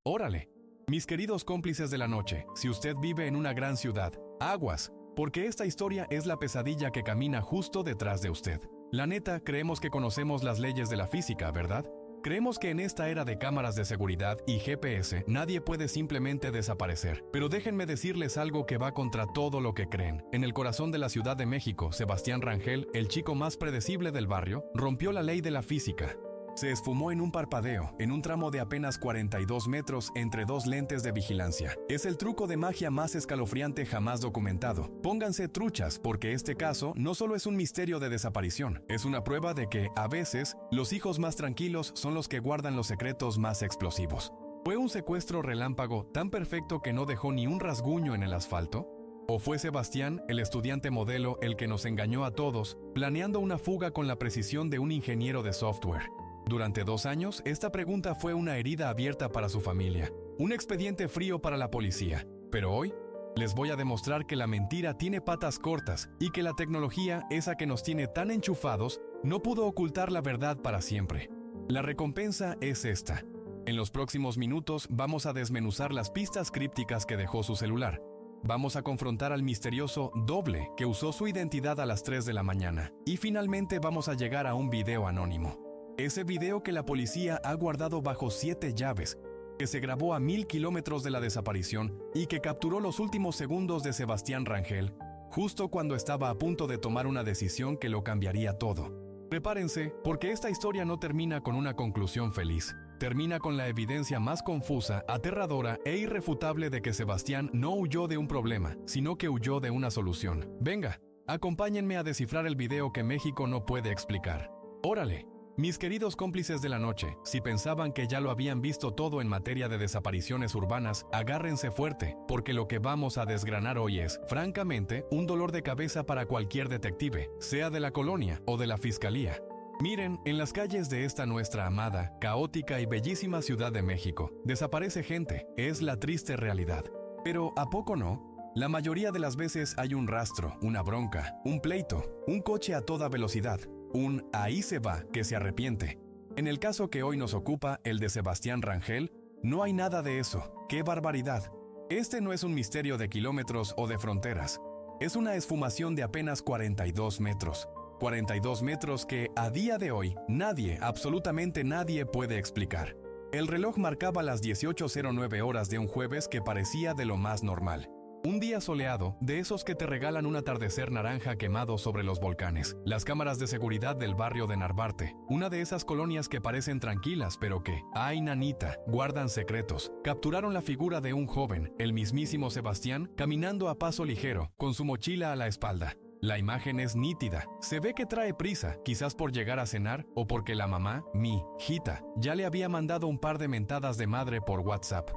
Órale. Mis queridos cómplices de la noche, si usted vive en una gran ciudad, aguas, porque esta historia es la pesadilla que camina justo detrás de usted. La neta, creemos que conocemos las leyes de la física, ¿verdad? Creemos que en esta era de cámaras de seguridad y GPS, nadie puede simplemente desaparecer. Pero déjenme decirles algo que va contra todo lo que creen. En el corazón de la Ciudad de México, Sebastián Rangel, el chico más predecible del barrio, rompió la ley de la física. Se esfumó en un parpadeo, en un tramo de apenas 42 metros entre dos lentes de vigilancia. Es el truco de magia más escalofriante jamás documentado. Pónganse truchas, porque este caso no solo es un misterio de desaparición, es una prueba de que, a veces, los hijos más tranquilos son los que guardan los secretos más explosivos. ¿Fue un secuestro relámpago tan perfecto que no dejó ni un rasguño en el asfalto? ¿O fue Sebastián, el estudiante modelo, el que nos engañó a todos, planeando una fuga con la precisión de un ingeniero de software? Durante 2 años, esta pregunta fue una herida abierta para su familia, un expediente frío para la policía. Pero hoy, les voy a demostrar que la mentira tiene patas cortas y que la tecnología, esa que nos tiene tan enchufados, no pudo ocultar la verdad para siempre. La recompensa es esta. En los próximos minutos vamos a desmenuzar las pistas crípticas que dejó su celular. Vamos a confrontar al misterioso doble que usó su identidad a las 3 de la mañana. Y finalmente vamos a llegar a un video anónimo. Ese video que la policía ha guardado bajo 7 llaves, que se grabó a 1000 kilómetros de la desaparición y que capturó los últimos segundos de Sebastián Rangel, justo cuando estaba a punto de tomar una decisión que lo cambiaría todo. Prepárense, porque esta historia no termina con una conclusión feliz. Termina con la evidencia más confusa, aterradora e irrefutable de que Sebastián no huyó de un problema, sino que huyó de una solución. Venga, acompáñenme a descifrar el video que México no puede explicar. ¡Órale! Mis queridos cómplices de la noche, si pensaban que ya lo habían visto todo en materia de desapariciones urbanas, agárrense fuerte, porque lo que vamos a desgranar hoy es, francamente, un dolor de cabeza para cualquier detective, sea de la colonia o de la fiscalía. Miren, en las calles de esta nuestra amada, caótica y bellísima Ciudad de México, desaparece gente, es la triste realidad. Pero, ¿a poco no? La mayoría de las veces hay un rastro, una bronca, un pleito, un coche a toda velocidad, un ahí se va que se arrepiente. En el caso que hoy nos ocupa, el de Sebastián Rangel, no hay nada de eso. ¡Qué barbaridad! Este no es un misterio de kilómetros o de fronteras. Es una esfumación de apenas 42 metros. 42 metros que, a día de hoy, nadie, absolutamente nadie puede explicar. El reloj marcaba las 18:09 horas de un jueves que parecía de lo más normal. Un día soleado, de esos que te regalan un atardecer naranja quemado sobre los volcanes. Las cámaras de seguridad del barrio de Narvarte, una de esas colonias que parecen tranquilas pero que, ay nanita, guardan secretos, capturaron la figura de un joven, el mismísimo Sebastián, caminando a paso ligero, con su mochila a la espalda. La imagen es nítida, se ve que trae prisa, quizás por llegar a cenar o porque la mamá, mi hijita, ya le había mandado un par de mentadas de madre por WhatsApp.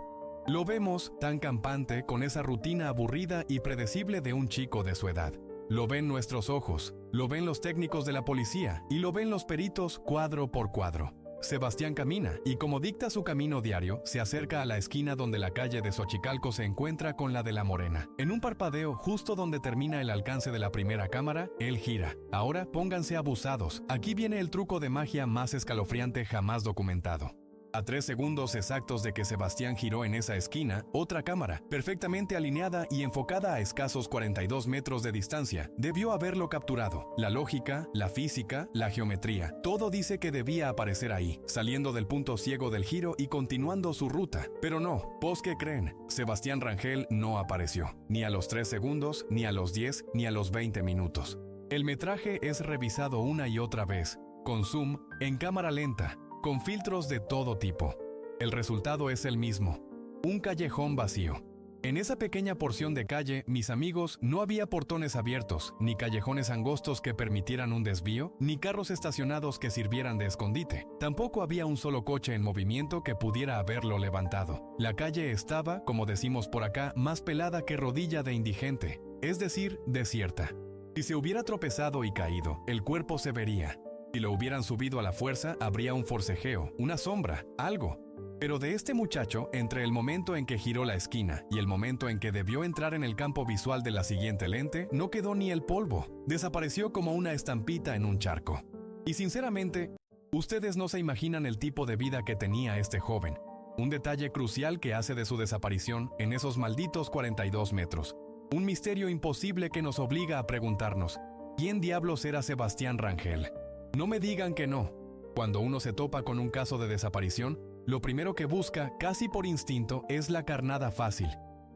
Lo vemos tan campante con esa rutina aburrida y predecible de un chico de su edad. Lo ven nuestros ojos, lo ven los técnicos de la policía y lo ven los peritos cuadro por cuadro. Sebastián camina y, como dicta su camino diario, se acerca a la esquina donde la calle de Xochicalco se encuentra con la de La Morena. En un parpadeo justo donde termina el alcance de la primera cámara, él gira. Ahora pónganse abusados. Aquí viene el truco de magia más escalofriante jamás documentado. A 3 segundos exactos de que Sebastián giró en esa esquina, otra cámara, perfectamente alineada y enfocada a escasos 42 metros de distancia, debió haberlo capturado. La lógica, la física, la geometría, todo dice que debía aparecer ahí, saliendo del punto ciego del giro y continuando su ruta. Pero no, ¿pues qué creen? Sebastián Rangel no apareció, ni a los 3 segundos, ni a los 10, ni a los 20 minutos. El metraje es revisado una y otra vez, con zoom, en cámara lenta, con filtros de todo tipo. El resultado es el mismo: un callejón vacío. En esa pequeña porción de calle, mis amigos, no había portones abiertos, ni callejones angostos que permitieran un desvío, ni carros estacionados que sirvieran de escondite. Tampoco había un solo coche en movimiento que pudiera haberlo levantado. La calle estaba, como decimos por acá, más pelada que rodilla de indigente, es decir, desierta. Si se hubiera tropezado y caído, el cuerpo se vería. Si lo hubieran subido a la fuerza, habría un forcejeo, una sombra, algo. Pero de este muchacho, entre el momento en que giró la esquina y el momento en que debió entrar en el campo visual de la siguiente lente, no quedó ni el polvo. Desapareció como una estampita en un charco. Y sinceramente, ustedes no se imaginan el tipo de vida que tenía este joven. Un detalle crucial que hace de su desaparición en esos malditos 42 metros. Un misterio imposible que nos obliga a preguntarnos, ¿quién diablos era Sebastián Rangel? No me digan que no. Cuando uno se topa con un caso de desaparición, lo primero que busca, casi por instinto, es la carnada fácil.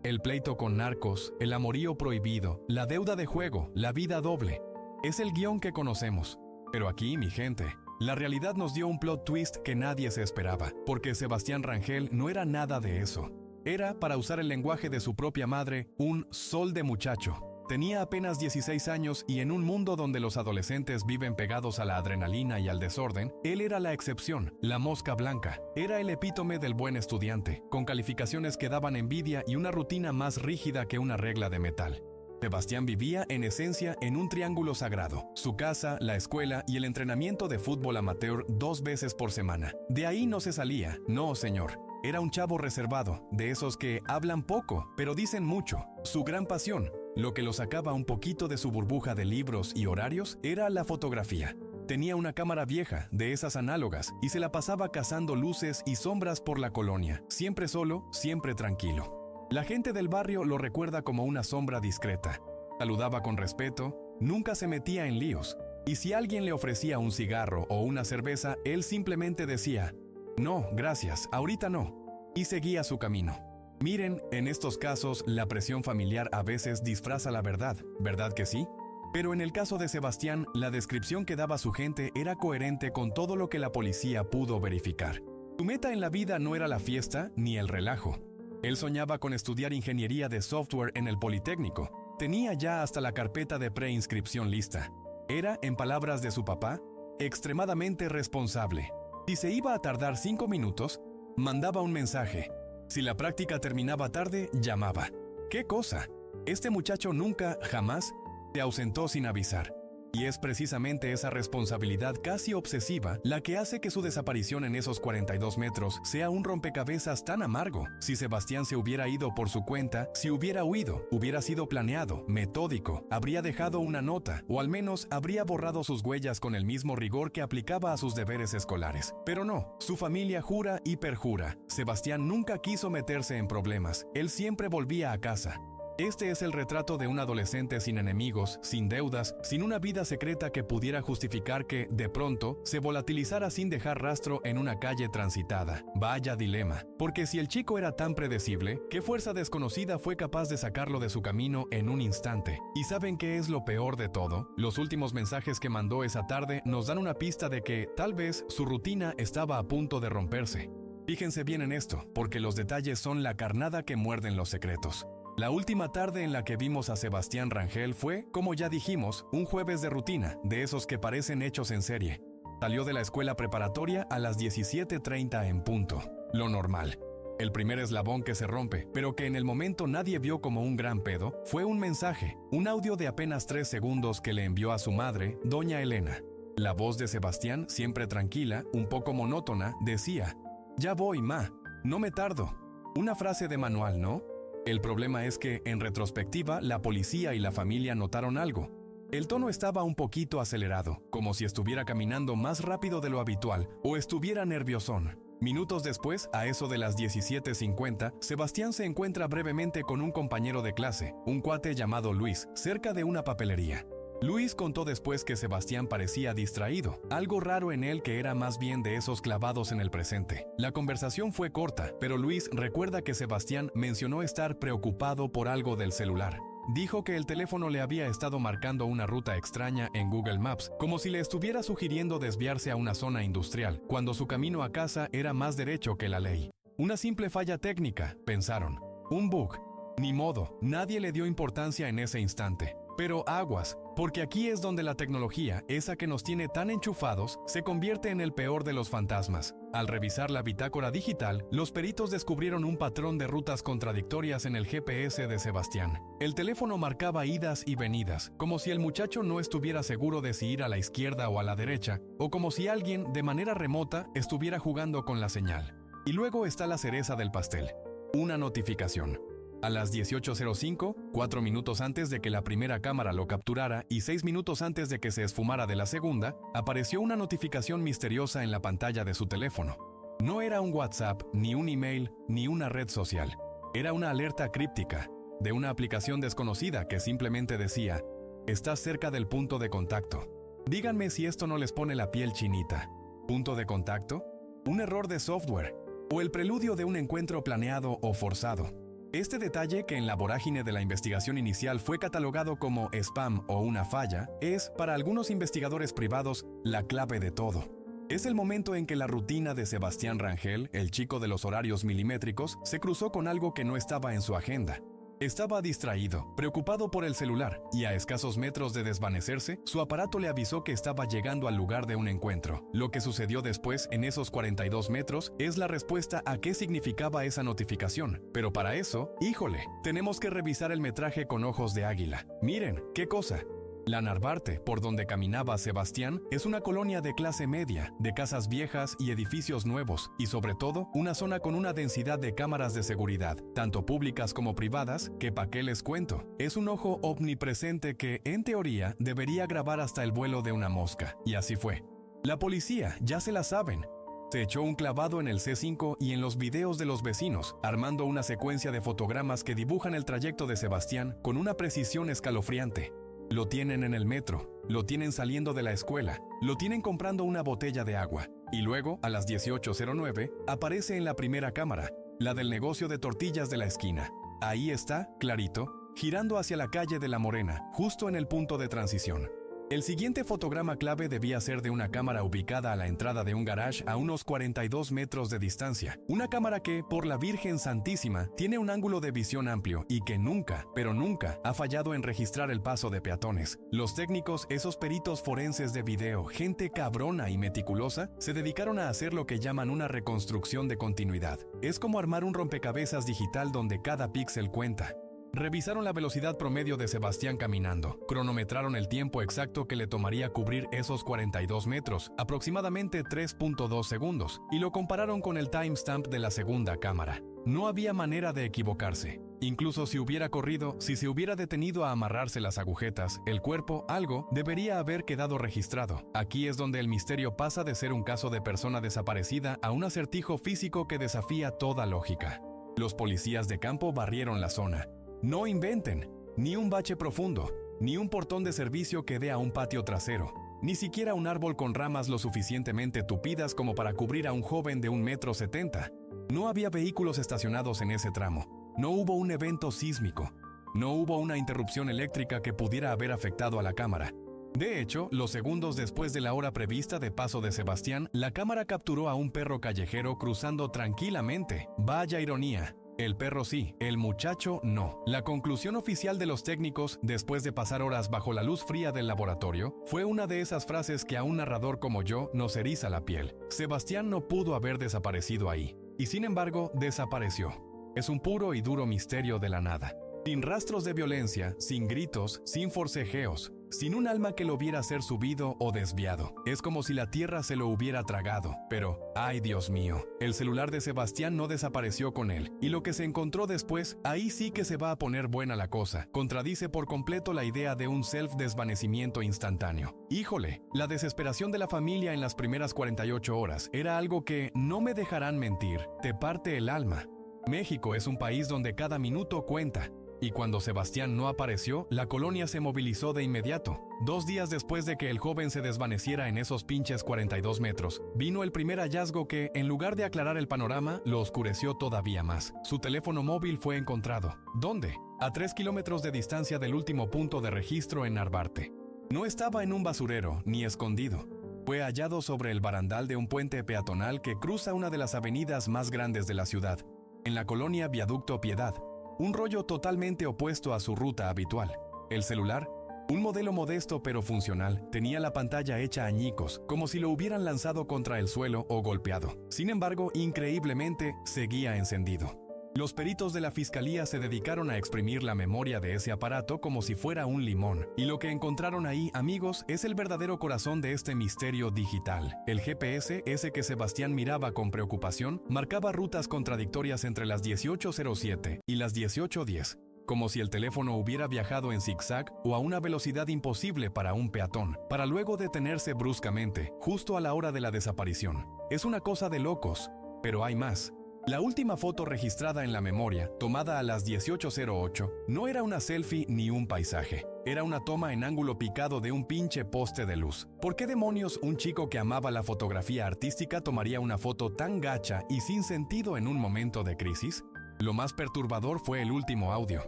El pleito con narcos, el amorío prohibido, la deuda de juego, la vida doble. Es el guión que conocemos. Pero aquí, mi gente, la realidad nos dio un plot twist que nadie se esperaba, porque Sebastián Rangel no era nada de eso. Era, para usar el lenguaje de su propia madre, un sol de muchacho. Tenía apenas 16 años y en un mundo donde los adolescentes viven pegados a la adrenalina y al desorden, él era la excepción, la mosca blanca. Era el epítome del buen estudiante, con calificaciones que daban envidia y una rutina más rígida que una regla de metal. Sebastián vivía, en esencia, en un triángulo sagrado: su casa, la escuela y el entrenamiento de fútbol amateur 2 veces por semana. De ahí no se salía, no señor. Era un chavo reservado, de esos que hablan poco, pero dicen mucho. Su gran pasión, lo que lo sacaba un poquito de su burbuja de libros y horarios, era la fotografía. Tenía una cámara vieja, de esas análogas, y se la pasaba cazando luces y sombras por la colonia, siempre solo, siempre tranquilo. La gente del barrio lo recuerda como una sombra discreta. Saludaba con respeto, nunca se metía en líos, y si alguien le ofrecía un cigarro o una cerveza, él simplemente decía: «No, gracias, ahorita no», y seguía su camino. Miren, en estos casos, la presión familiar a veces disfraza la verdad, ¿verdad que sí? Pero en el caso de Sebastián, la descripción que daba su gente era coherente con todo lo que la policía pudo verificar. Su meta en la vida no era la fiesta ni el relajo. Él soñaba con estudiar ingeniería de software en el Politécnico. Tenía ya hasta la carpeta de preinscripción lista. Era, en palabras de su papá, extremadamente responsable. Si se iba a tardar 5 minutos, mandaba un mensaje. Si la práctica terminaba tarde, llamaba. ¿Qué cosa? Este muchacho nunca, jamás, se ausentó sin avisar. Y es precisamente esa responsabilidad casi obsesiva la que hace que su desaparición en esos 42 metros sea un rompecabezas tan amargo. Si Sebastián se hubiera ido por su cuenta, si hubiera huido, hubiera sido planeado, metódico, habría dejado una nota, o al menos habría borrado sus huellas con el mismo rigor que aplicaba a sus deberes escolares. Pero no, su familia jura y perjura. Sebastián nunca quiso meterse en problemas, él siempre volvía a casa. Este es el retrato de un adolescente sin enemigos, sin deudas, sin una vida secreta que pudiera justificar que, de pronto, se volatilizara sin dejar rastro en una calle transitada. Vaya dilema. Porque si el chico era tan predecible, ¿qué fuerza desconocida fue capaz de sacarlo de su camino en un instante? ¿Y saben qué es lo peor de todo? Los últimos mensajes que mandó esa tarde nos dan una pista de que, tal vez, su rutina estaba a punto de romperse. Fíjense bien en esto, porque los detalles son la carnada que muerden los secretos. La última tarde en la que vimos a Sebastián Rangel fue, como ya dijimos, un jueves de rutina, de esos que parecen hechos en serie. Salió de la escuela preparatoria a las 17:30 en punto. Lo normal. El primer eslabón que se rompe, pero que en el momento nadie vio como un gran pedo, fue un mensaje, un audio de apenas 3 segundos que le envió a su madre, doña Elena. La voz de Sebastián, siempre tranquila, un poco monótona, decía: «Ya voy, ma, no me tardo». Una frase de manual, ¿no? El problema es que, en retrospectiva, la policía y la familia notaron algo. El tono estaba un poquito acelerado, como si estuviera caminando más rápido de lo habitual o estuviera nerviosón. Minutos después, a eso de las 17:50, Sebastián se encuentra brevemente con un compañero de clase, un cuate llamado Luis, cerca de una papelería. Luis contó después que Sebastián parecía distraído, algo raro en él que era más bien de esos clavados en el presente. La conversación fue corta, pero Luis recuerda que Sebastián mencionó estar preocupado por algo del celular. Dijo que el teléfono le había estado marcando una ruta extraña en Google Maps, como si le estuviera sugiriendo desviarse a una zona industrial, cuando su camino a casa era más derecho que la ley. Una simple falla técnica, pensaron. Un bug. Ni modo, nadie le dio importancia en ese instante. Pero aguas, porque aquí es donde la tecnología, esa que nos tiene tan enchufados, se convierte en el peor de los fantasmas. Al revisar la bitácora digital, los peritos descubrieron un patrón de rutas contradictorias en el GPS de Sebastián. El teléfono marcaba idas y venidas, como si el muchacho no estuviera seguro de si ir a la izquierda o a la derecha, o como si alguien, de manera remota, estuviera jugando con la señal. Y luego está la cereza del pastel: una notificación. A las 18:05, 4 minutos antes de que la primera cámara lo capturara y 6 minutos antes de que se esfumara de la segunda, apareció una notificación misteriosa en la pantalla de su teléfono. No era un WhatsApp, ni un email, ni una red social. Era una alerta críptica, de una aplicación desconocida que simplemente decía: estás cerca del punto de contacto. Díganme si esto no les pone la piel chinita. ¿Punto de contacto? ¿Un error de software? ¿O el preludio de un encuentro planeado o forzado? Este detalle, que en la vorágine de la investigación inicial fue catalogado como spam o una falla, es, para algunos investigadores privados, la clave de todo. Es el momento en que la rutina de Sebastián Rangel, el chico de los horarios milimétricos, se cruzó con algo que no estaba en su agenda. Estaba distraído, preocupado por el celular, y a escasos metros de desvanecerse, su aparato le avisó que estaba llegando al lugar de un encuentro. Lo que sucedió después, en esos 42 metros, es la respuesta a qué significaba esa notificación. Pero para eso, híjole, tenemos que revisar el metraje con ojos de águila. Miren, ¿qué cosa? La Narvarte, por donde caminaba Sebastián, es una colonia de clase media, de casas viejas y edificios nuevos, y sobre todo, una zona con una densidad de cámaras de seguridad, tanto públicas como privadas, que pa' qué les cuento. Es un ojo omnipresente que, en teoría, debería grabar hasta el vuelo de una mosca, y así fue. La policía, ya se la saben. Se echó un clavado en el C5 y en los videos de los vecinos, armando una secuencia de fotogramas que dibujan el trayecto de Sebastián con una precisión escalofriante. Lo tienen en el metro, lo tienen saliendo de la escuela, lo tienen comprando una botella de agua, y luego, a las 18:09, aparece en la primera cámara, la del negocio de tortillas de la esquina. Ahí está, clarito, girando hacia la calle de La Morena, justo en el punto de transición. El siguiente fotograma clave debía ser de una cámara ubicada a la entrada de un garage a unos 42 metros de distancia. Una cámara que, por la Virgen Santísima, tiene un ángulo de visión amplio y que nunca, pero nunca, ha fallado en registrar el paso de peatones. Los técnicos, esos peritos forenses de video, gente cabrona y meticulosa, se dedicaron a hacer lo que llaman una reconstrucción de continuidad. Es como armar un rompecabezas digital donde cada píxel cuenta. Revisaron la velocidad promedio de Sebastián caminando, cronometraron el tiempo exacto que le tomaría cubrir esos 42 metros, aproximadamente 3.2 segundos, y lo compararon con el timestamp de la segunda cámara. No había manera de equivocarse. Incluso si hubiera corrido, si se hubiera detenido a amarrarse las agujetas, el cuerpo, algo, debería haber quedado registrado. Aquí es donde el misterio pasa de ser un caso de persona desaparecida a un acertijo físico que desafía toda lógica. Los policías de campo barrieron la zona. No inventen, ni un bache profundo, ni un portón de servicio que dé a un patio trasero, ni siquiera un árbol con ramas lo suficientemente tupidas como para cubrir a un joven de 1,70 m. No había vehículos estacionados en ese tramo, no hubo un evento sísmico, no hubo una interrupción eléctrica que pudiera haber afectado a la cámara. De hecho, los segundos después de la hora prevista de paso de Sebastián, la cámara capturó a un perro callejero cruzando tranquilamente. Vaya ironía. El perro sí, el muchacho no. La conclusión oficial de los técnicos, después de pasar horas bajo la luz fría del laboratorio, fue una de esas frases que a un narrador como yo nos eriza la piel. Sebastián no pudo haber desaparecido ahí, y sin embargo, desapareció. Es un puro y duro misterio de la nada. Sin rastros de violencia, sin gritos, sin forcejeos, sin un alma que lo viera ser subido o desviado. Es como si la tierra se lo hubiera tragado. Pero, ¡ay Dios mío! El celular de Sebastián no desapareció con él. Y lo que se encontró después, ahí sí que se va a poner buena la cosa. Contradice por completo la idea de un self-desvanecimiento instantáneo. Híjole, la desesperación de la familia en las primeras 48 horas era algo que, no me dejarán mentir, te parte el alma. México es un país donde cada minuto cuenta. Y cuando Sebastián no apareció, la colonia se movilizó de inmediato. 2 días después de que el joven se desvaneciera en esos pinches 42 metros, vino el primer hallazgo que, en lugar de aclarar el panorama, lo oscureció todavía más. Su teléfono móvil fue encontrado. ¿Dónde? A 3 kilómetros de distancia del último punto de registro en Narvarte. No estaba en un basurero, ni escondido. Fue hallado sobre el barandal de un puente peatonal que cruza una de las avenidas más grandes de la ciudad, en la colonia Viaducto Piedad. Un rollo totalmente opuesto a su ruta habitual. El celular, un modelo modesto pero funcional, tenía la pantalla hecha añicos, como si lo hubieran lanzado contra el suelo o golpeado. Sin embargo, increíblemente, seguía encendido. Los peritos de la fiscalía se dedicaron a exprimir la memoria de ese aparato como si fuera un limón. Y lo que encontraron ahí, amigos, es el verdadero corazón de este misterio digital. El GPS, ese que Sebastián miraba con preocupación, marcaba rutas contradictorias entre las 18:07 y las 18:10. Como si el teléfono hubiera viajado en zigzag o a una velocidad imposible para un peatón, para luego detenerse bruscamente, justo a la hora de la desaparición. Es una cosa de locos. Pero hay más. La última foto registrada en la memoria, tomada a las 18:08, no era una selfie ni un paisaje. Era una toma en ángulo picado de un pinche poste de luz. ¿Por qué demonios un chico que amaba la fotografía artística tomaría una foto tan gacha y sin sentido en un momento de crisis? Lo más perturbador fue el último audio.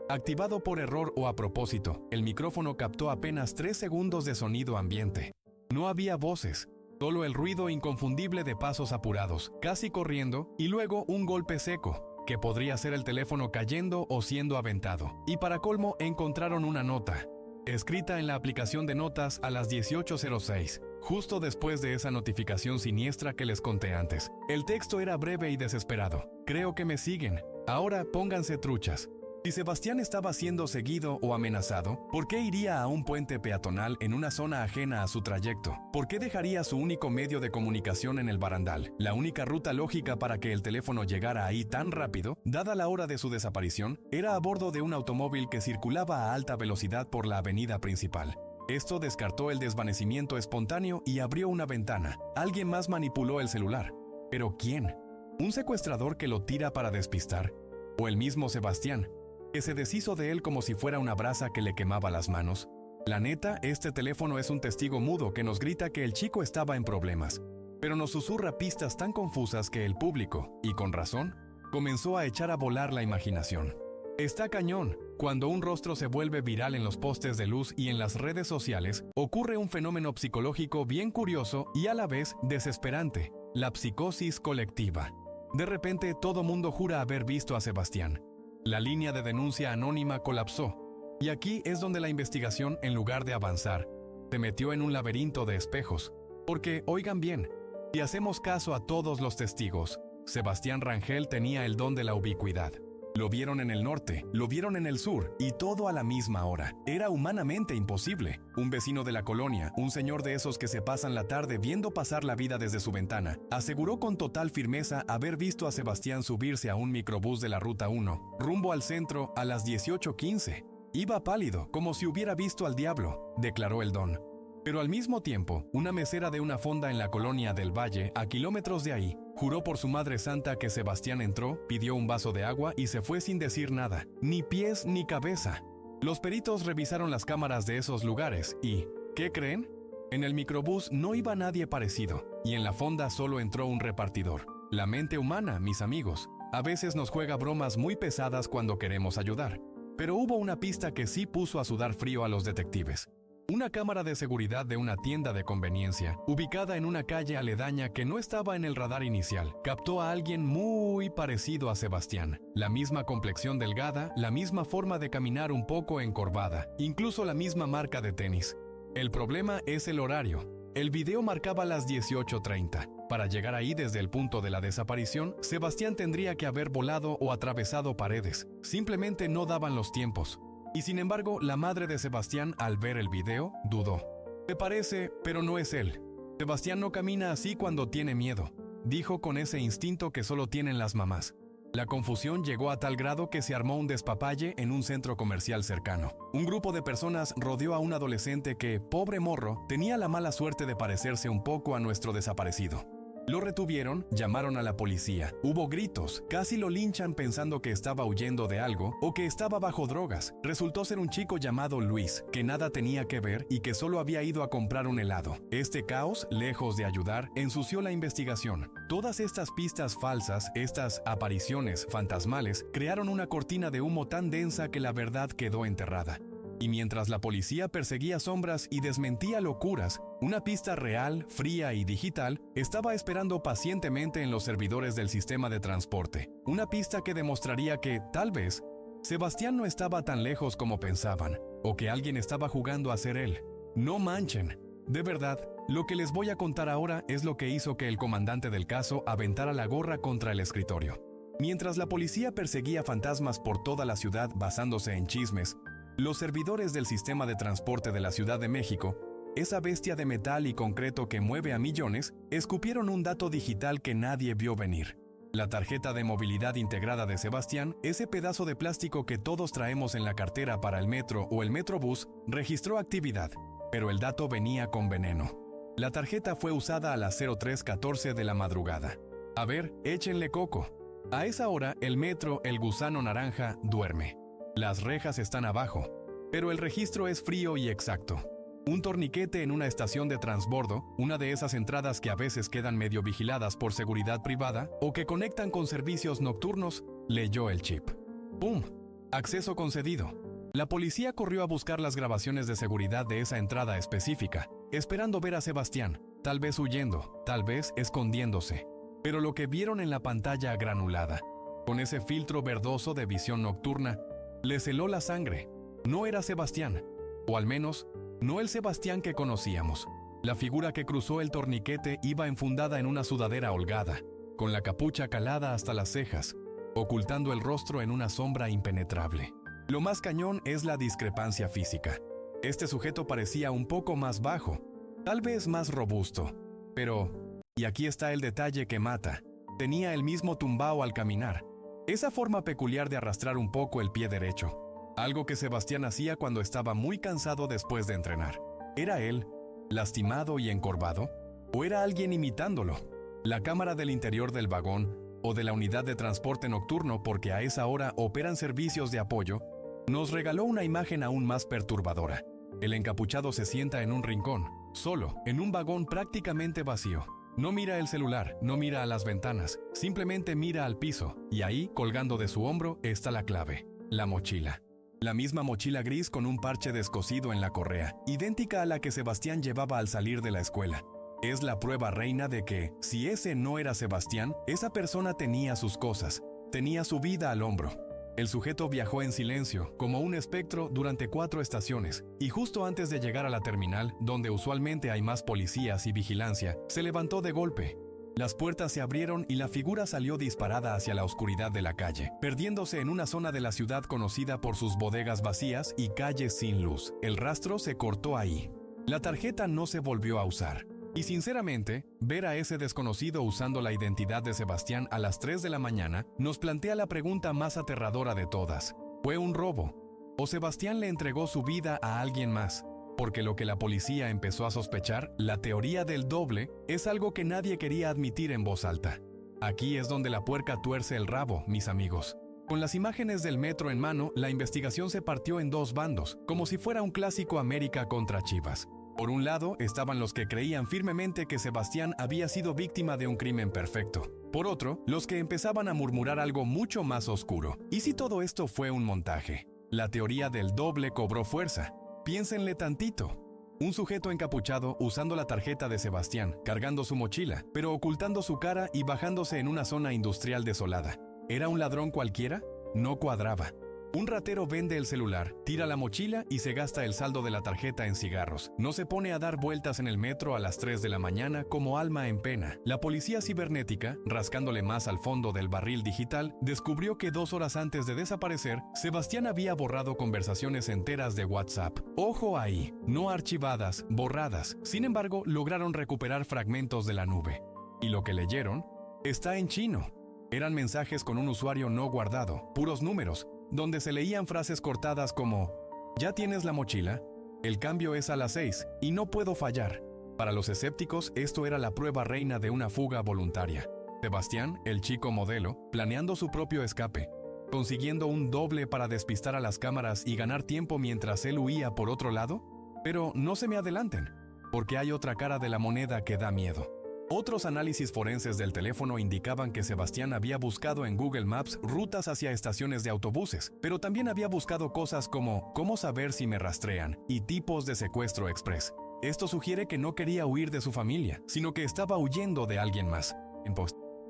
Activado por error o a propósito, el micrófono captó apenas 3 segundos de sonido ambiente. No había voces. Solo el ruido inconfundible de pasos apurados, casi corriendo, y luego un golpe seco, que podría ser el teléfono cayendo o siendo aventado. Y para colmo, encontraron una nota, escrita en la aplicación de notas a las 18:06, justo después de esa notificación siniestra que les conté antes. El texto era breve y desesperado. Creo que me siguen. Ahora pónganse truchas. Si Sebastián estaba siendo seguido o amenazado, ¿por qué iría a un puente peatonal en una zona ajena a su trayecto? ¿Por qué dejaría su único medio de comunicación en el barandal? La única ruta lógica para que el teléfono llegara ahí tan rápido, dada la hora de su desaparición, era a bordo de un automóvil que circulaba a alta velocidad por la avenida principal. Esto descartó el desvanecimiento espontáneo y abrió una ventana. Alguien más manipuló el celular. ¿Pero quién? ¿Un secuestrador que lo tira para despistar? ¿O el mismo Sebastián, que se deshizo de él como si fuera una brasa que le quemaba las manos? La neta, este teléfono es un testigo mudo que nos grita que el chico estaba en problemas, pero nos susurra pistas tan confusas que el público, y con razón, comenzó a echar a volar la imaginación. Está cañón. Cuando un rostro se vuelve viral en los postes de luz y en las redes sociales, ocurre un fenómeno psicológico bien curioso y a la vez desesperante: la psicosis colectiva. De repente, todo mundo jura haber visto a Sebastián. La línea de denuncia anónima colapsó, y aquí es donde la investigación, en lugar de avanzar, se metió en un laberinto de espejos. Porque, oigan bien, si hacemos caso a todos los testigos, Sebastián Rangel tenía el don de la ubicuidad. Lo vieron en el norte, lo vieron en el sur, y todo a la misma hora. Era humanamente imposible. Un vecino de la colonia, un señor de esos que se pasan la tarde viendo pasar la vida desde su ventana, aseguró con total firmeza haber visto a Sebastián subirse a un microbús de la Ruta 1, rumbo al centro a las 18:15. Iba pálido, como si hubiera visto al diablo, declaró el don. Pero al mismo tiempo, una mesera de una fonda en la colonia del Valle, a kilómetros de ahí, juró por su madre santa que Sebastián entró, pidió un vaso de agua y se fue sin decir nada, ni pies ni cabeza. Los peritos revisaron las cámaras de esos lugares y, ¿qué creen? En el microbús no iba nadie parecido, y en la fonda solo entró un repartidor. La mente humana, mis amigos, a veces nos juega bromas muy pesadas cuando queremos ayudar. Pero hubo una pista que sí puso a sudar frío a los detectives. Una cámara de seguridad de una tienda de conveniencia, ubicada en una calle aledaña que no estaba en el radar inicial, captó a alguien muy parecido a Sebastián. La misma complexión delgada, la misma forma de caminar un poco encorvada, incluso la misma marca de tenis. El problema es el horario. El video marcaba las 18:30. Para llegar ahí desde el punto de la desaparición, Sebastián tendría que haber volado o atravesado paredes. Simplemente no daban los tiempos. Y sin embargo, la madre de Sebastián, al ver el video, dudó. «Se parece, pero no es él. Sebastián no camina así cuando tiene miedo», dijo con ese instinto que solo tienen las mamás. La confusión llegó a tal grado que se armó un despapalle en un centro comercial cercano. Un grupo de personas rodeó a un adolescente que, pobre morro, tenía la mala suerte de parecerse un poco a nuestro desaparecido. Lo retuvieron, llamaron a la policía. Hubo gritos, casi lo linchan pensando que estaba huyendo de algo o que estaba bajo drogas. Resultó ser un chico llamado Luis, que nada tenía que ver y que solo había ido a comprar un helado. Este caos, lejos de ayudar, ensució la investigación. Todas estas pistas falsas, estas apariciones fantasmales, crearon una cortina de humo tan densa que la verdad quedó enterrada. Y mientras la policía perseguía sombras y desmentía locuras, una pista real, fría y digital estaba esperando pacientemente en los servidores del sistema de transporte. Una pista que demostraría que, tal vez, Sebastián no estaba tan lejos como pensaban, o que alguien estaba jugando a ser él. No manchen. De verdad, lo que les voy a contar ahora es lo que hizo que el comandante del caso aventara la gorra contra el escritorio. Mientras la policía perseguía fantasmas por toda la ciudad basándose en chismes, los servidores del sistema de transporte de la Ciudad de México, esa bestia de metal y concreto que mueve a millones, escupieron un dato digital que nadie vio venir. La tarjeta de movilidad integrada de Sebastián, ese pedazo de plástico que todos traemos en la cartera para el metro o el metrobús, registró actividad, pero el dato venía con veneno. La tarjeta fue usada a las 03:14 de la madrugada. A ver, échenle coco. A esa hora, el metro, el gusano naranja, duerme. Las rejas están abajo, pero el registro es frío y exacto. Un torniquete en una estación de transbordo, una de esas entradas que a veces quedan medio vigiladas por seguridad privada o que conectan con servicios nocturnos, leyó el chip. ¡Pum! Acceso concedido. La policía corrió a buscar las grabaciones de seguridad de esa entrada específica, esperando ver a Sebastián, tal vez huyendo, tal vez escondiéndose. Pero lo que vieron en la pantalla granulada, con ese filtro verdoso de visión nocturna, les heló la sangre. No era Sebastián, o al menos, no el Sebastián que conocíamos. La figura que cruzó el torniquete iba enfundada en una sudadera holgada, con la capucha calada hasta las cejas, ocultando el rostro en una sombra impenetrable. Lo más cañón es la discrepancia física. Este sujeto parecía un poco más bajo, tal vez más robusto, pero... Y aquí está el detalle que mata. Tenía el mismo tumbao al caminar. Esa forma peculiar de arrastrar un poco el pie derecho. Algo que Sebastián hacía cuando estaba muy cansado después de entrenar. ¿Era él, lastimado y encorvado? ¿O era alguien imitándolo? La cámara del interior del vagón o de la unidad de transporte nocturno, porque a esa hora operan servicios de apoyo, nos regaló una imagen aún más perturbadora. El encapuchado se sienta en un rincón, solo, en un vagón prácticamente vacío. No mira el celular, no mira a las ventanas, simplemente mira al piso, y ahí, colgando de su hombro, está la clave, la mochila. La misma mochila gris con un parche descosido en la correa, idéntica a la que Sebastián llevaba al salir de la escuela. Es la prueba reina de que, si ese no era Sebastián, esa persona tenía sus cosas, tenía su vida al hombro. El sujeto viajó en silencio, como un espectro, durante 4 estaciones, y justo antes de llegar a la terminal, donde usualmente hay más policías y vigilancia, se levantó de golpe. Las puertas se abrieron y la figura salió disparada hacia la oscuridad de la calle, perdiéndose en una zona de la ciudad conocida por sus bodegas vacías y calles sin luz. El rastro se cortó ahí. La tarjeta no se volvió a usar. Y sinceramente, ver a ese desconocido usando la identidad de Sebastián a las 3 de la mañana nos plantea la pregunta más aterradora de todas. ¿Fue un robo? ¿O Sebastián le entregó su vida a alguien más? Porque lo que la policía empezó a sospechar, la teoría del doble, es algo que nadie quería admitir en voz alta. Aquí es donde la puerca tuerce el rabo, mis amigos. Con las imágenes del metro en mano, la investigación se partió en 2 bandos, como si fuera un clásico América contra Chivas. Por un lado, estaban los que creían firmemente que Sebastián había sido víctima de un crimen perfecto. Por otro, los que empezaban a murmurar algo mucho más oscuro. ¿Y si todo esto fue un montaje? La teoría del doble cobró fuerza. Piénsenle tantito. Un sujeto encapuchado usando la tarjeta de Sebastián, cargando su mochila, pero ocultando su cara y bajándose en una zona industrial desolada. ¿Era un ladrón cualquiera? No cuadraba. Un ratero vende el celular, tira la mochila y se gasta el saldo de la tarjeta en cigarros. No se pone a dar vueltas en el metro a las 3 de la mañana como alma en pena. La policía cibernética, rascándole más al fondo del barril digital, descubrió que 2 horas antes de desaparecer, Sebastián había borrado conversaciones enteras de WhatsApp. Ojo ahí, no archivadas, borradas. Sin embargo, lograron recuperar fragmentos de la nube. Y lo que leyeron está en chino. Eran mensajes con un usuario no guardado, puros números, donde se leían frases cortadas como «Ya tienes la mochila, el cambio es a las 6 y no puedo fallar». Para los escépticos, esto era la prueba reina de una fuga voluntaria. Sebastián, el chico modelo, planeando su propio escape, consiguiendo un doble para despistar a las cámaras y ganar tiempo mientras él huía por otro lado. Pero no se me adelanten, porque hay otra cara de la moneda que da miedo. Otros análisis forenses del teléfono indicaban que Sebastián había buscado en Google Maps rutas hacia estaciones de autobuses, pero también había buscado cosas como cómo saber si me rastrean y tipos de secuestro express. Esto sugiere que no quería huir de su familia, sino que estaba huyendo de alguien más.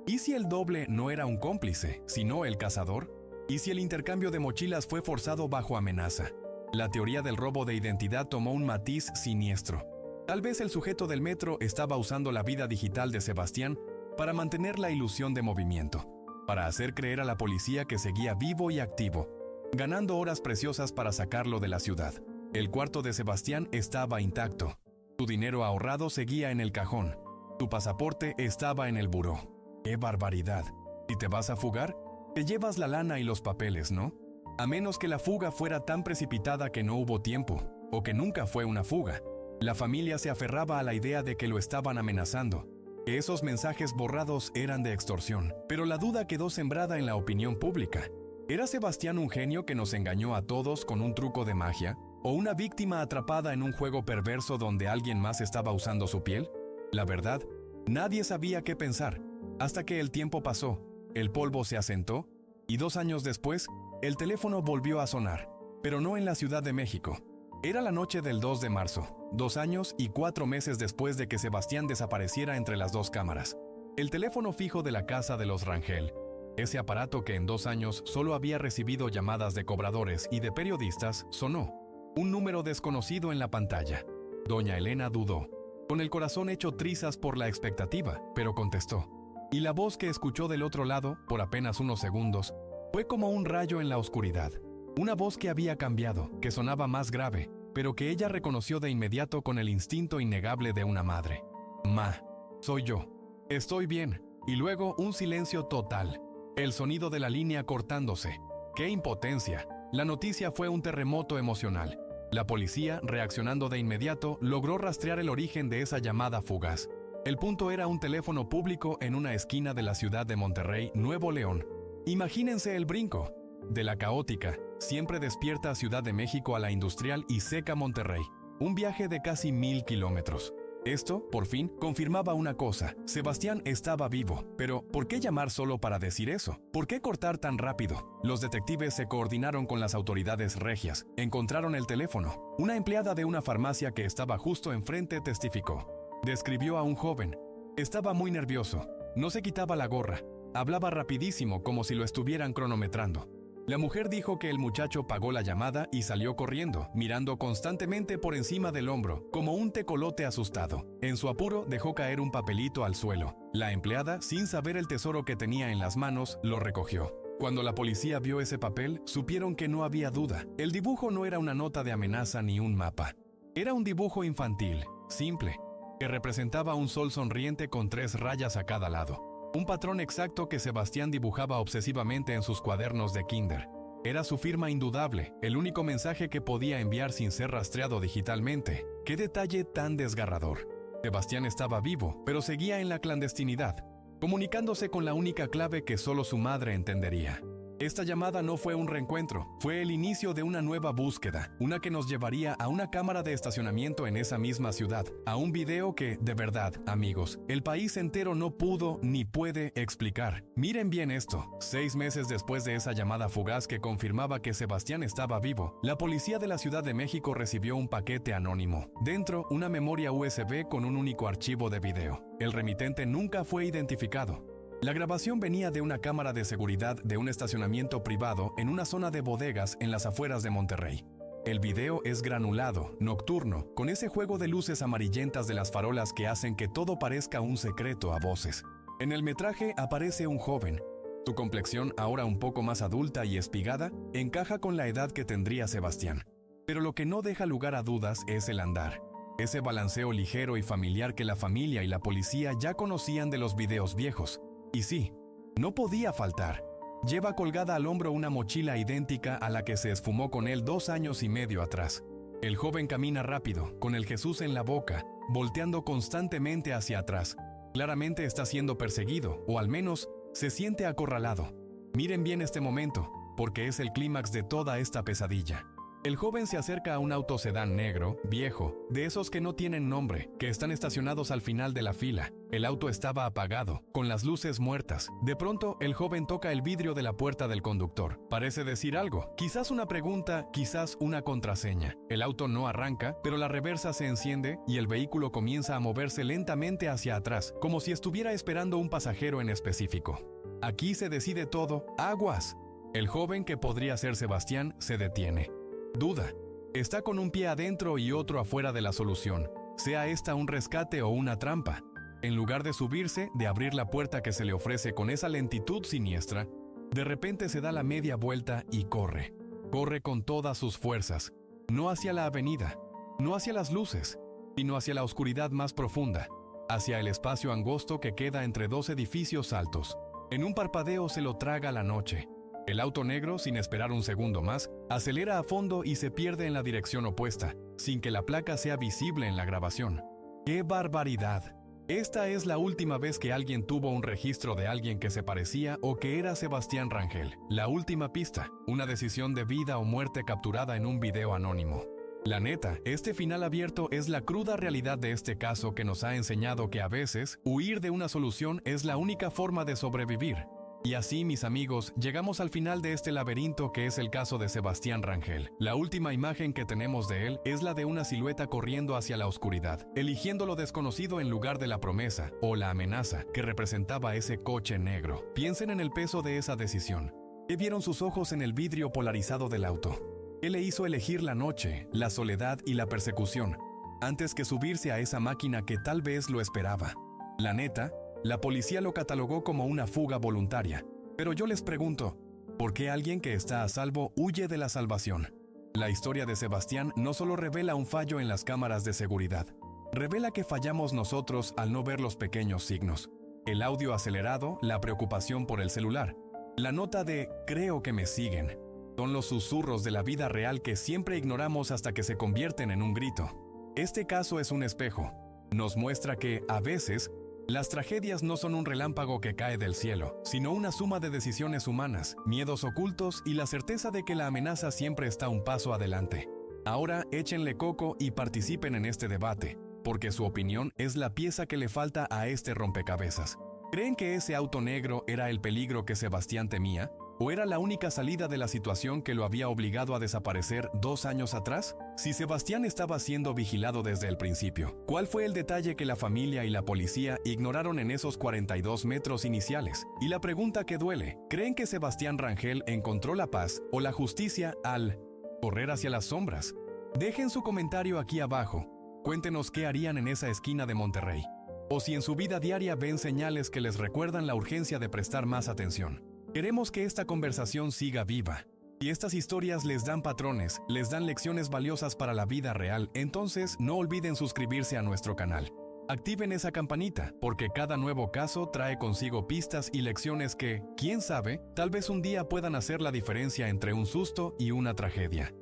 ¿Y si el doble no era un cómplice, sino el cazador? ¿Y si el intercambio de mochilas fue forzado bajo amenaza? La teoría del robo de identidad tomó un matiz siniestro. Tal vez el sujeto del metro estaba usando la vida digital de Sebastián para mantener la ilusión de movimiento, para hacer creer a la policía que seguía vivo y activo, ganando horas preciosas para sacarlo de la ciudad. El cuarto de Sebastián estaba intacto. Su dinero ahorrado seguía en el cajón. Su pasaporte estaba en el buró. ¡Qué barbaridad! Si te vas a fugar, te llevas la lana y los papeles, ¿no? A menos que la fuga fuera tan precipitada que no hubo tiempo, o que nunca fue una fuga. La familia se aferraba a la idea de que lo estaban amenazando, que esos mensajes borrados eran de extorsión, pero la duda quedó sembrada en la opinión pública. ¿Era Sebastián un genio que nos engañó a todos con un truco de magia? ¿O una víctima atrapada en un juego perverso donde alguien más estaba usando su piel? La verdad, nadie sabía qué pensar, hasta que el tiempo pasó, el polvo se asentó, y 2 años después, el teléfono volvió a sonar, pero no en la Ciudad de México. Era la noche del 2 de marzo, 2 años y 4 meses después de que Sebastián desapareciera entre las 2 cámaras. El teléfono fijo de la casa de los Rangel, ese aparato que en 2 años solo había recibido llamadas de cobradores y de periodistas, sonó. Un número desconocido en la pantalla. Doña Elena dudó, con el corazón hecho trizas por la expectativa, pero contestó. Y la voz que escuchó del otro lado, por apenas unos segundos, fue como un rayo en la oscuridad. Una voz que había cambiado, que sonaba más grave, pero que ella reconoció de inmediato con el instinto innegable de una madre. Ma, soy yo. Estoy bien. Y luego un silencio total. El sonido de la línea cortándose. ¡Qué impotencia! La noticia fue un terremoto emocional. La policía, reaccionando de inmediato, logró rastrear el origen de esa llamada fugaz. El punto era un teléfono público en una esquina de la ciudad de Monterrey, Nuevo León. Imagínense el brinco. De la caótica, siempre despierta Ciudad de México a la industrial y seca Monterrey. Un viaje de casi 1000 kilómetros. Esto, por fin, confirmaba una cosa. Sebastián estaba vivo. Pero, ¿por qué llamar solo para decir eso? ¿Por qué cortar tan rápido? Los detectives se coordinaron con las autoridades regias. Encontraron el teléfono. Una empleada de una farmacia que estaba justo enfrente testificó. Describió a un joven. Estaba muy nervioso. No se quitaba la gorra. Hablaba rapidísimo, como si lo estuvieran cronometrando. La mujer dijo que el muchacho pagó la llamada y salió corriendo, mirando constantemente por encima del hombro, como un tecolote asustado. En su apuro dejó caer un papelito al suelo. La empleada, sin saber el tesoro que tenía en las manos, lo recogió. Cuando la policía vio ese papel, supieron que no había duda. El dibujo no era una nota de amenaza ni un mapa. Era un dibujo infantil, simple, que representaba un sol sonriente con 3 rayas a cada lado. Un patrón exacto que Sebastián dibujaba obsesivamente en sus cuadernos de kinder. Era su firma indudable, el único mensaje que podía enviar sin ser rastreado digitalmente. ¡Qué detalle tan desgarrador! Sebastián estaba vivo, pero seguía en la clandestinidad, comunicándose con la única clave que solo su madre entendería. Esta llamada no fue un reencuentro, fue el inicio de una nueva búsqueda, una que nos llevaría a una cámara de estacionamiento en esa misma ciudad, a un video que, de verdad, amigos, el país entero no pudo ni puede explicar. Miren bien esto, 6 meses después de esa llamada fugaz que confirmaba que Sebastián estaba vivo, la policía de la Ciudad de México recibió un paquete anónimo. Dentro, una memoria USB con un único archivo de video. El remitente nunca fue identificado. La grabación venía de una cámara de seguridad de un estacionamiento privado en una zona de bodegas en las afueras de Monterrey. El video es granulado, nocturno, con ese juego de luces amarillentas de las farolas que hacen que todo parezca un secreto a voces. En el metraje aparece un joven. Su complexión, ahora un poco más adulta y espigada, encaja con la edad que tendría Sebastián. Pero lo que no deja lugar a dudas es el andar. Ese balanceo ligero y familiar que la familia y la policía ya conocían de los videos viejos. Y sí, no podía faltar. Lleva colgada al hombro una mochila idéntica a la que se esfumó con él 2 años y medio atrás. El joven camina rápido, con el Jesús en la boca, volteando constantemente hacia atrás. Claramente está siendo perseguido, o al menos se siente acorralado. Miren bien este momento, porque es el clímax de toda esta pesadilla. El joven se acerca a un auto sedán negro, viejo, de esos que no tienen nombre, que están estacionados al final de la fila. El auto estaba apagado, con las luces muertas. De pronto, el joven toca el vidrio de la puerta del conductor. Parece decir algo, quizás una pregunta, quizás una contraseña. El auto no arranca, pero la reversa se enciende y el vehículo comienza a moverse lentamente hacia atrás, como si estuviera esperando un pasajero en específico. Aquí se decide todo. ¡Aguas! El joven, que podría ser Sebastián, se detiene. Duda. Está con un pie adentro y otro afuera de la solución, sea esta un rescate o una trampa. En lugar de subirse, de abrir la puerta que se le ofrece con esa lentitud siniestra, de repente se da la media vuelta y corre. Corre con todas sus fuerzas, no hacia la avenida, no hacia las luces, sino hacia la oscuridad más profunda, hacia el espacio angosto que queda entre 2 edificios altos. En un parpadeo se lo traga la noche. El auto negro, sin esperar un segundo más, acelera a fondo y se pierde en la dirección opuesta, sin que la placa sea visible en la grabación. ¡Qué barbaridad! Esta es la última vez que alguien tuvo un registro de alguien que se parecía o que era Sebastián Rangel. La última pista, una decisión de vida o muerte capturada en un video anónimo. La neta, este final abierto es la cruda realidad de este caso que nos ha enseñado que a veces, huir de una solución es la única forma de sobrevivir. Y así, mis amigos, llegamos al final de este laberinto que es el caso de Sebastián Rangel. La última imagen que tenemos de él es la de una silueta corriendo hacia la oscuridad, eligiendo lo desconocido en lugar de la promesa o la amenaza que representaba ese coche negro. Piensen en el peso de esa decisión. ¿Qué vieron sus ojos en el vidrio polarizado del auto? ¿Qué le hizo elegir la noche, la soledad y la persecución, antes que subirse a esa máquina que tal vez lo esperaba? La neta, la policía lo catalogó como una fuga voluntaria. Pero yo les pregunto, ¿por qué alguien que está a salvo huye de la salvación? La historia de Sebastián no solo revela un fallo en las cámaras de seguridad, revela que fallamos nosotros al no ver los pequeños signos. El audio acelerado, la preocupación por el celular, la nota de «creo que me siguen», son los susurros de la vida real que siempre ignoramos hasta que se convierten en un grito. Este caso es un espejo. Nos muestra que, a veces, las tragedias no son un relámpago que cae del cielo, sino una suma de decisiones humanas, miedos ocultos y la certeza de que la amenaza siempre está un paso adelante. Ahora échenle coco y participen en este debate, porque su opinión es la pieza que le falta a este rompecabezas. ¿Creen que ese auto negro era el peligro que Sebastián temía? ¿O era la única salida de la situación que lo había obligado a desaparecer 2 años atrás? Si Sebastián estaba siendo vigilado desde el principio, ¿cuál fue el detalle que la familia y la policía ignoraron en esos 42 metros iniciales? Y la pregunta que duele, ¿creen que Sebastián Rangel encontró la paz o la justicia al correr hacia las sombras? Dejen su comentario aquí abajo. Cuéntenos qué harían en esa esquina de Monterrey. O si en su vida diaria ven señales que les recuerdan la urgencia de prestar más atención. Queremos que esta conversación siga viva. Si estas historias les dan patrones, les dan lecciones valiosas para la vida real, entonces no olviden suscribirse a nuestro canal. Activen esa campanita, porque cada nuevo caso trae consigo pistas y lecciones que, quién sabe, tal vez un día puedan hacer la diferencia entre un susto y una tragedia.